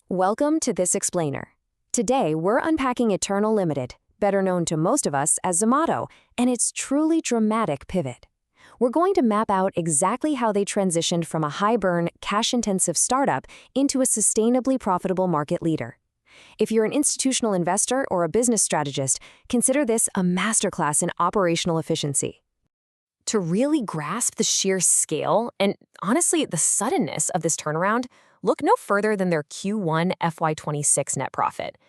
Welcome to This Explainer. Today, we're unpacking Eternal Limited, better known to most of us as Zomato, and its truly dramatic pivot. We're going to map out exactly how they transitioned from a high-burn, cash-intensive startup into a sustainably profitable market leader. If you're an institutional investor or a business strategist, consider this a masterclass in operational efficiency. To really grasp the sheer scale and, honestly, the suddenness of this turnaround, look no further than their Q1 FY26 net profit.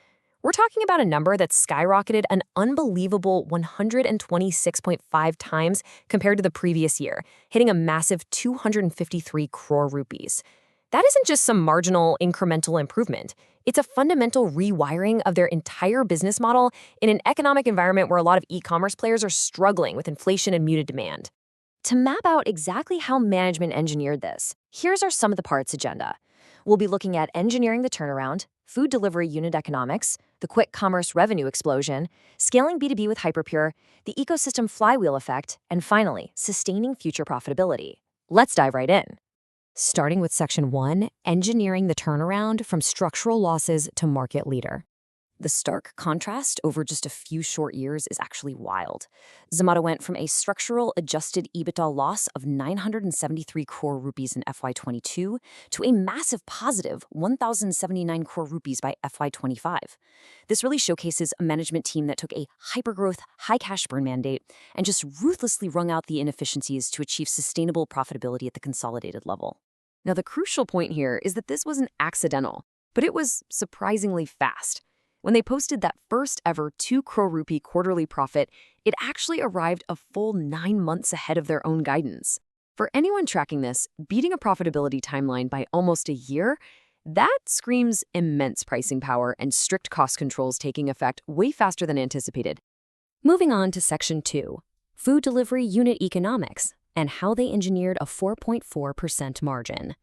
We're talking about a number that skyrocketed an unbelievable 126.5 times compared to the previous year, hitting a massive 253 crore rupees. That isn't just some marginal incremental improvement. It's a fundamental rewiring of their entire business model in an economic environment where a lot of e-commerce players are struggling with inflation and muted demand. To map out exactly how management engineered this, here's our sum of the parts agenda. We'll be looking at engineering the turnaround, food delivery unit economics, the quick commerce revenue explosion, scaling B2B with Hyperpure, the ecosystem flywheel effect, and finally, sustaining future profitability. Let's dive right in. Starting with Section 1, engineering the turnaround from structural losses to market leader. The stark contrast over just a few short years is actually wild. Zomato went from a structural adjusted EBITDA loss of 973 crore rupees in FY22 to a massive positive 1,079 crore rupees by FY25. This really showcases a management team that took a hypergrowth, high cash burn mandate and just ruthlessly wrung out the inefficiencies to achieve sustainable profitability at the consolidated level. Now, the crucial point here is that this wasn't accidental, but it was surprisingly fast. When they posted that first ever 2 crore rupee quarterly profit, it actually arrived a full 9 months ahead of their own guidance. For anyone tracking this, beating a profitability timeline by almost a year, that screams immense pricing power and strict cost controls taking effect way faster than anticipated. Moving on to Section 2, food delivery unit economics, and how they engineered a 4.4% margin.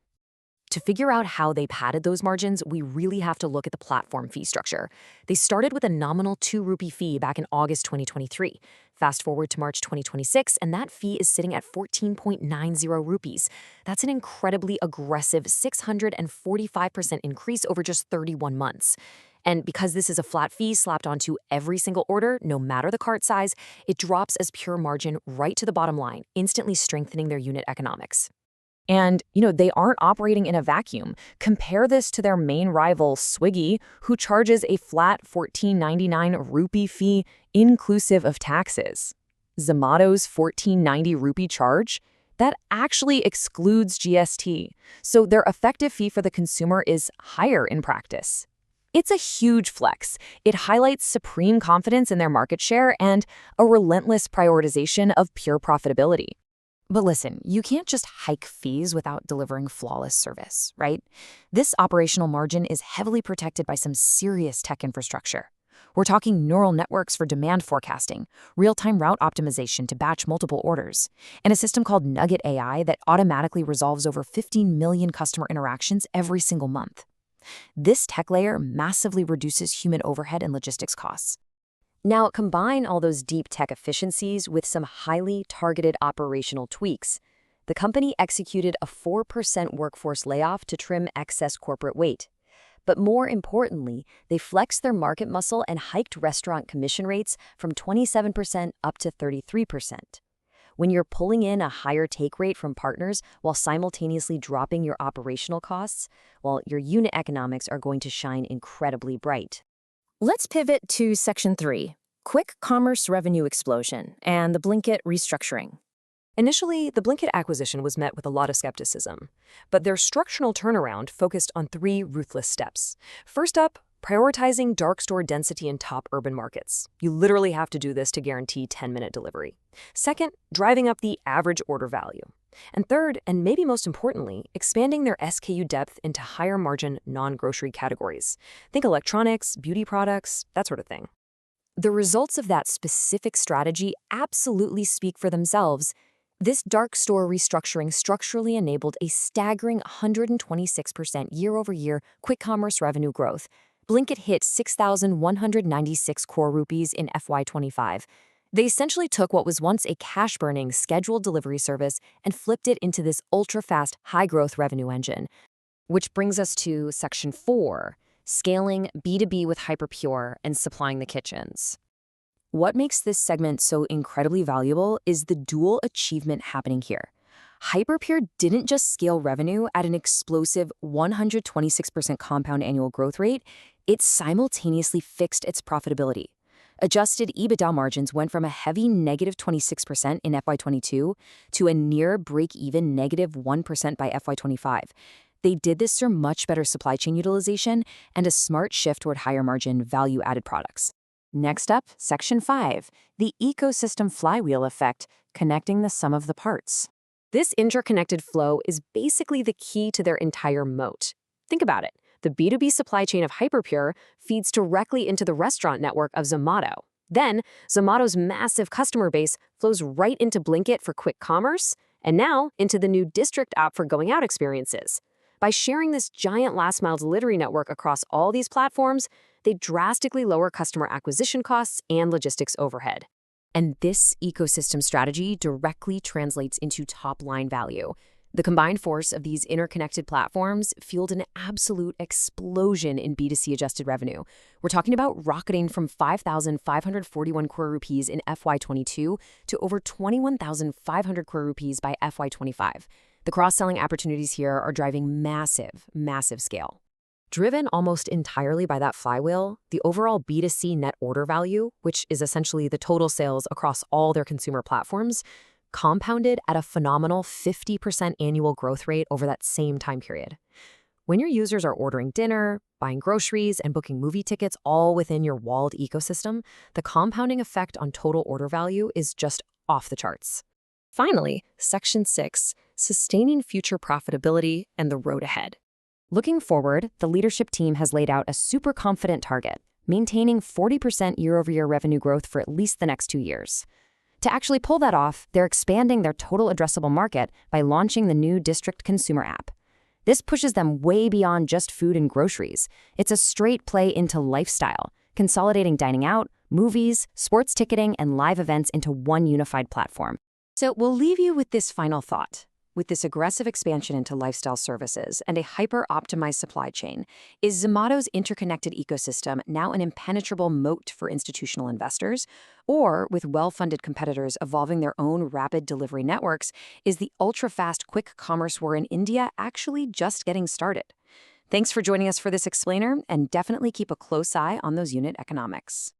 To figure out how they padded those margins, we really have to look at the platform fee structure. They started with a nominal 2 rupee fee back in August 2023. Fast forward to March 2026, and that fee is sitting at 14.90 rupees. That's an incredibly aggressive 645% increase over just 31 months. And because this is a flat fee slapped onto every single order, no matter the cart size, it drops as pure margin right to the bottom line, instantly strengthening their unit economics. And, they aren't operating in a vacuum. Compare this to their main rival, Swiggy, who charges a flat 14.99 rupee fee inclusive of taxes. Zomato's 14.90 rupee charge, that actually excludes GST. So their effective fee for the consumer is higher in practice. It's a huge flex. It highlights supreme confidence in their market share and a relentless prioritization of pure profitability. But listen, you can't just hike fees without delivering flawless service, right? This operational margin is heavily protected by some serious tech infrastructure. We're talking neural networks for demand forecasting, real-time route optimization to batch multiple orders, and a system called Nugget AI that automatically resolves over 15 million customer interactions every single month. This tech layer massively reduces human overhead and logistics costs. Now, combine all those deep tech efficiencies with some highly targeted operational tweaks. The company executed a 4% workforce layoff to trim excess corporate weight. But more importantly, they flexed their market muscle and hiked restaurant commission rates from 27% up to 33%. When you're pulling in a higher take rate from partners while simultaneously dropping your operational costs, well, your unit economics are going to shine incredibly bright. Let's pivot to Section 3, quick commerce revenue explosion and the Blinkit restructuring. Initially, the Blinkit acquisition was met with a lot of skepticism, but their structural turnaround focused on 3 ruthless steps. First up, prioritizing dark store density in top urban markets. You literally have to do this to guarantee 10-minute delivery. Second, driving up the average order value. And third, and maybe most importantly, expanding their SKU depth into higher margin non-grocery categories. Think electronics, beauty products, that sort of thing. The results of that specific strategy absolutely speak for themselves. This dark store restructuring structurally enabled a staggering 126% year-over-year quick commerce revenue growth. Blinkit hit 6,196 crore rupees in FY25. They essentially took what was once a cash-burning scheduled delivery service and flipped it into this ultra-fast, high-growth revenue engine. Which brings us to section 4, scaling B2B with Hyperpure and supplying the kitchens. What makes this segment so incredibly valuable is the dual achievement happening here. Hyperpure didn't just scale revenue at an explosive 126% compound annual growth rate, it simultaneously fixed its profitability. Adjusted EBITDA margins went from a heavy negative 26% in FY22 to a near break-even negative 1% by FY25. They did this through much better supply chain utilization and a smart shift toward higher margin value-added products. Next up, section 5, the ecosystem flywheel effect, connecting the sum of the parts. This interconnected flow is basically the key to their entire moat. Think about it. The B2B supply chain of Hyperpure feeds directly into the restaurant network of Zomato. Then, Zomato's massive customer base flows right into Blinkit for quick commerce, and now into the new District app for going out experiences. By sharing this giant last-mile delivery network across all these platforms, they drastically lower customer acquisition costs and logistics overhead. And this ecosystem strategy directly translates into top-line value. The combined force of these interconnected platforms fueled an absolute explosion in B2C adjusted revenue. We're talking about rocketing from 5,541 crore rupees in FY22 to over 21,500 crore rupees by FY25. The cross-selling opportunities here are driving massive, massive scale. Driven almost entirely by that flywheel, the overall B2C net order value, which is essentially the total sales across all their consumer platforms, compounded at a phenomenal 50% annual growth rate over that same time period. When your users are ordering dinner, buying groceries, and booking movie tickets all within your walled ecosystem, the compounding effect on total order value is just off the charts. Finally, section 6, sustaining future profitability and the road ahead. Looking forward, the leadership team has laid out a super confident target, maintaining 40% year-over-year revenue growth for at least the next 2 years. To actually pull that off, they're expanding their total addressable market by launching the new District consumer app. This pushes them way beyond just food and groceries. It's a straight play into lifestyle, consolidating dining out, movies, sports ticketing, and live events into one unified platform. So we'll leave you with this final thought. With this aggressive expansion into lifestyle services and a hyper-optimized supply chain, is Zomato's interconnected ecosystem now an impenetrable moat for institutional investors? Or, with well-funded competitors evolving their own rapid delivery networks, is the ultra-fast quick commerce war in India actually just getting started? Thanks for joining us for this explainer, and definitely keep a close eye on those unit economics.